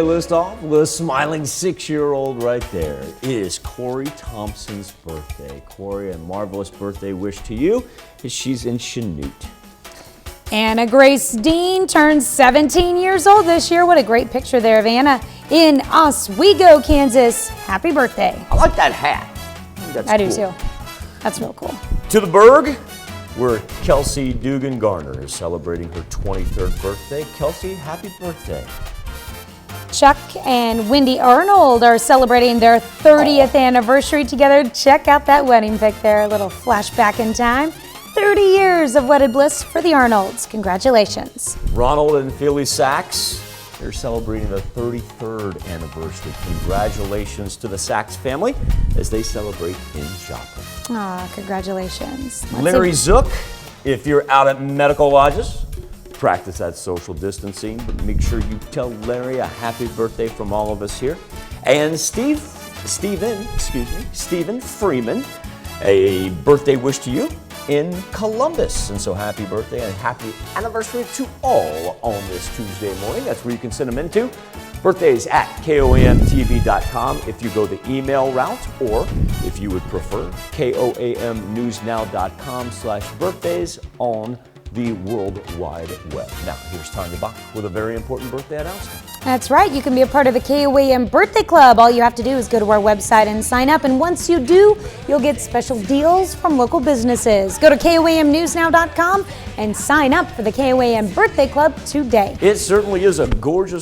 List off with a smiling 6-year-old right there. It is Corey Thompson's birthday. Corey, a marvelous birthday wish to you as she's in Chanute. Anna Grace Dean turns 17 years old this year. What a great picture there of Anna in Oswego, Kansas. Happy birthday. I like that hat. I do too. That's real cool. To the Berg, where Kelsey Dugan Garner is celebrating her 23rd birthday. Kelsey, happy birthday. Chuck and Wendy Arnold are celebrating their 30th anniversary together. Check out that wedding pic there, a little flashback in time. 30 years of wedded bliss for the Arnolds. Congratulations. Ronald and Philly Sachs, they're celebrating their 33rd anniversary. Congratulations to the Sachs family as they celebrate in Joplin. Aw, congratulations. Larry Zook, if you're out at medical lodges, practice that social distancing, but make sure you tell Larry a happy birthday from all of us here. And Stephen Freeman, a birthday wish to you in Columbus. And so happy birthday and happy anniversary to all on this Tuesday morning. That's where you can send them into. Birthdays at KOAMTV.com if you go the email route, or if you would prefer, KOAMNewsNow.com/birthdays on the World Wide Web. Now, here's Tanya Bach with a very important birthday announcement. That's right. You can be a part of the KOAM Birthday Club. All you have to do is go to our website and sign up. And once you do, you'll get special deals from local businesses. Go to KOAMNewsNow.com and sign up for the KOAM Birthday Club today. It certainly is a gorgeous